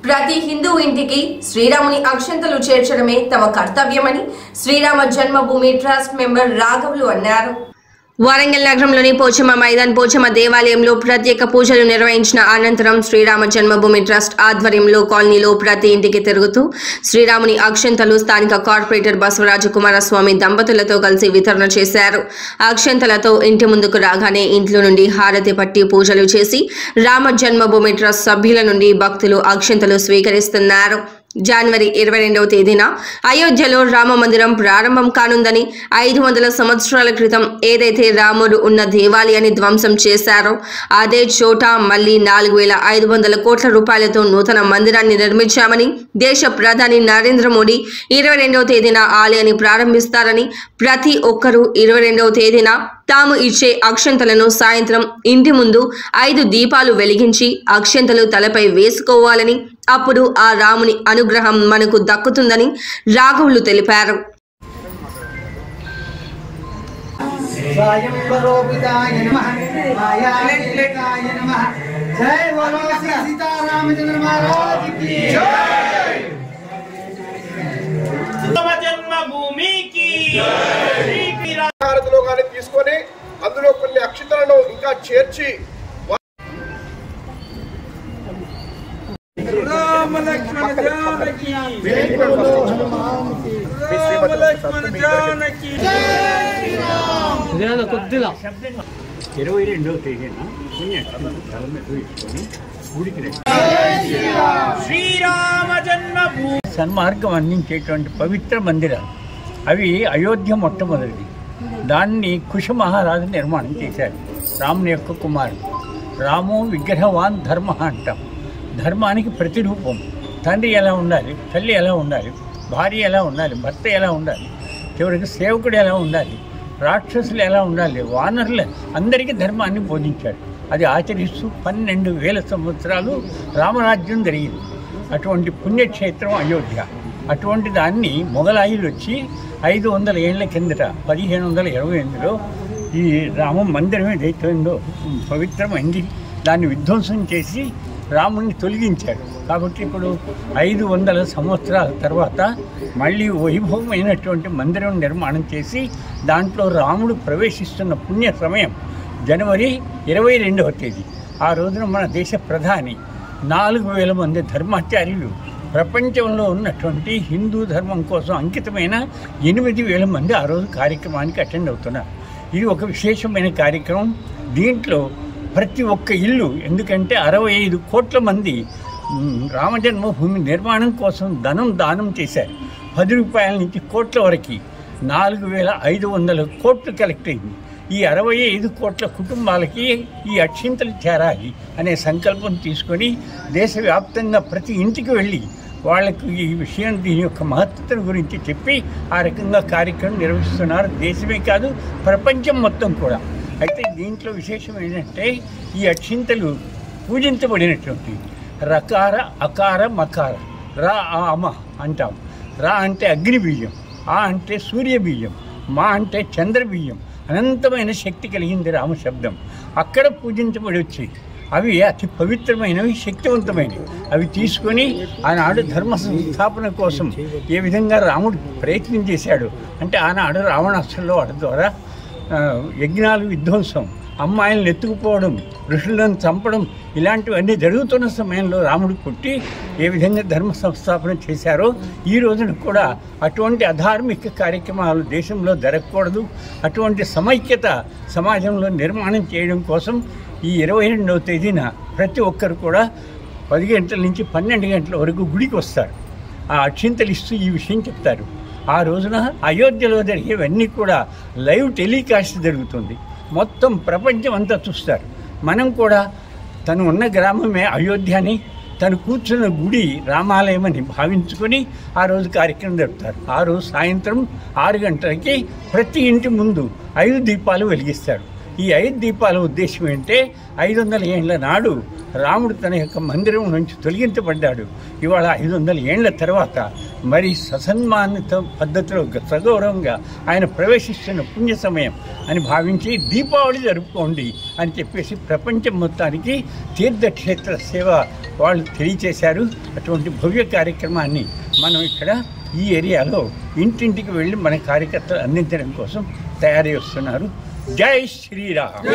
ప్రతి హిందూ ఇంటికి శ్రీరాముని అక్షంతలు చేర్చడమే తమ కర్తవ్యమని శ్రీరామ జన్మభూమి ట్రస్ట్ మెంబర్ రాఘవులు అన్నారు. వరంగల్ నగరంలోని పోచమ్మ మైదాన్ పోచమ్మ దేవాలయంలో ప్రత్యేక పూజలు నిర్వహించిన అనంతరం శ్రీరామ జన్మభూమి ట్రస్ట్ ఆధ్వర్యంలో కాలనీలో ప్రతి ఇంటికి తిరుగుతూ శ్రీరాముని అక్షంతలు స్థానిక కార్పొరేటర్ బసవరాజు కుమారస్వామి దంపతులతో కలిసి వితరణ చేశారు. అక్షంతలతో ఇంటి ముందుకు రాగానే ఇంట్లో నుండి హారతి పట్టి పూజలు చేసి రామ జన్మభూమి ట్రస్ట్ సభ్యుల నుండి భక్తులు అక్షంతలు స్వీకరిస్తున్నారు. జనవరి 22వ తేదీన అయోధ్యలో రామ మందిరం ప్రారంభం కానుందని 500 సంవత్సరాల క్రితం ఏదైతే రాముడు ఉన్న దేవాలయాన్ని ధ్వంసం చేశారో అదే చోట మళ్లీ 4500 కోట్ల రూపాయలతో నూతన మందిరాన్ని నిర్మించామని దేశ ప్రధాని నరేంద్ర మోడీ 22వ తేదీన ఆలయాన్ని ప్రారంభిస్తారని ప్రతి ఒక్కరూ 22వ తేదీన తాము ఇచ్చే అక్షంతలను సాయంత్రం ఇంటి ముందు 5 దీపాలు వెలిగించి అక్షంతలు తలపై వేసుకోవాలని అప్పుడు ఆ రాముని అనుగ్రహం మనకు దక్కుతుందని రాఘవులు తెలిపారు. తీసుకొని అందులో కొన్ని అక్షతలను ఇంకా చేర్చి రామ లక్ష్మణ జానకి రామ లక్ష్మణ జానకి కొద్దిగా 22వ తేదీన శ్రీరామ జన్మభూమి సన్మార్గం అందించేటువంటి పవిత్ర మందిరాలు అవి అయోధ్య మొట్టమొదటిది. దాన్ని కుష మహారాజు నిర్మాణం చేశారు. రాముని యొక్క కుమారుడు. రామో విగ్రహవాన్ ధర్మ అంటాం. ధర్మానికి ప్రతిరూపం. తండ్రి ఎలా ఉండాలి, తల్లి ఎలా ఉండాలి, భార్య ఎలా ఉండాలి, భర్త ఎలా ఉండాలి, చివరికి సేవకుడు ఎలా ఉండాలి, రాక్షసులు ఎలా ఉండాలి, వానరులు అందరికీ ధర్మాన్ని బోధించాడు. అది ఆచరిస్తూ 12,000 సంవత్సరాలు రామరాజ్యం జరిగింది. అటువంటి పుణ్యక్షేత్రం అయోధ్య. అటువంటి దాన్ని మొఘలాయులు వచ్చి 500 ఏళ్ల కిందట 1528లో ఈ రామ మందిరం ఏదైతే ఉందో పవిత్రమైంది దాన్ని విధ్వంసం చేసి రాముడిని తొలగించాడు. కాబట్టి ఇప్పుడు 500 సంవత్సరాల తర్వాత మళ్ళీ వైభవమైనటువంటి మందిరం నిర్మాణం చేసి దాంట్లో రాముడు ప్రవేశిస్తున్న పుణ్య సమయం జనవరి 22వ తేదీ. ఆ రోజున మన దేశ ప్రధాని 4000 మంది ధర్మాచార్యులు ప్రపంచంలో ఉన్నటువంటి హిందూ ధర్మం కోసం అంకితమైన 8,000 మంది ఆ రోజు కార్యక్రమానికి అటెండ్ అవుతున్నారు. ఇది ఒక విశేషమైన కార్యక్రమం. దీంట్లో ప్రతి ఒక్క ఇల్లు, ఎందుకంటే 65 కోట్ల మంది రామజన్మభూమి నిర్మాణం కోసం దానం చేశారు. 10 రూపాయల నుంచి కోట్ల వరకు 4,500 కోట్లు కలెక్ట్ అయింది. ఈ 65 కోట్ల కుటుంబాలకి ఈ అక్షింతలు చేరాలి అనే సంకల్పం తీసుకొని దేశవ్యాప్తంగా ప్రతి ఇంటికి వెళ్ళి వాళ్లకు ఈ విషయం దీని యొక్క మహత్తతను గురించి చెప్పి ఆ రకంగా కార్యక్రమం నిర్వహిస్తున్నారు. దేశమే కాదు ప్రపంచం మొత్తం కూడా. అయితే దీంట్లో విశేషం ఏంటంటే ఈ అక్షింతలు పూజించబడినటువంటి రకార అకార మకార రా అమ అంటాం. రా అంటే అగ్ని బీజం, ఆ అంటే సూర్య బీజం, మా అంటే చంద్ర బీజం. అనంతమైన శక్తి కలిగింది రామ శబ్దం. అక్కడ పూజించబడి వచ్చేది. అవి అతి పవిత్రమైనవి, శక్తివంతమైనవి. అవి తీసుకొని ఆనాడు ధర్మ సంస్థాపన కోసం ఏ విధంగా రాముడు ప్రయత్నం చేశాడు అంటే ఆనాడు రావణాసురుల వాటి ద్వారా యజ్ఞాలు విధ్వంసం, అమ్మాయిలను ఎత్తుకుపోవడం, ఋషులను చంపడం ఇలాంటివన్నీ జరుగుతున్న సమయంలో రాముడు పుట్టి ఏ విధంగా ధర్మ సంస్థాపన చేశారో ఈ రోజున కూడా అటువంటి అధార్మిక కార్యక్రమాలు దేశంలో జరగకూడదు. అటువంటి సమైక్యత సమాజంలో నిర్మాణం చేయడం కోసం ఈ 22వ తేదీన ప్రతి ఒక్కరు కూడా 10 గంటల నుంచి 12 గంటల వరకు గుడికి వస్తారు. ఆ అక్షింతలు ఇస్తూ ఈ విషయం చెప్తారు. ఆ రోజున అయోధ్యలో జరిగేవన్నీ కూడా లైవ్ టెలికాస్ట్ జరుగుతుంది. మొత్తం ప్రపంచం అంతా చూస్తారు. మనం కూడా తను ఉన్న గ్రామమే అయోధ్యని, తను కూర్చున్న గుడి రామాలయం అని భావించుకొని ఆ రోజు కార్యక్రమం జరుపుతారు. ఆ రోజు సాయంత్రం 6 గంటలకి ప్రతి ఇంటి ముందు 5 దీపాలు వెలిగిస్తారు. ఈ 5 దీపాల ఉద్దేశం ఏంటంటే 500 ఏళ్ల నాడు రాముడు తన యొక్క మందిరం నుంచి తొలగించబడ్డాడు. ఇవాళ 500 ఏళ్ల తర్వాత మరి ససన్మానిత పద్ధతిలో సగౌరవంగా ఆయన ప్రవేశిస్తున్న పుణ్య సమయం అని భావించి దీపావళి జరుపుకోండి అని చెప్పేసి ప్రపంచం మొత్తానికి తీర్థక్షేత్ర సేవ వాళ్ళు తెలియచేశారు. అటువంటి భవ్య కార్యక్రమాన్ని మనం ఇక్కడ ఈ ఏరియాలో ఇంటింటికి వెళ్ళి మన కార్యకర్తలు అందించడం కోసం తయారై వస్తున్నారు. జై శ్రీరామ్.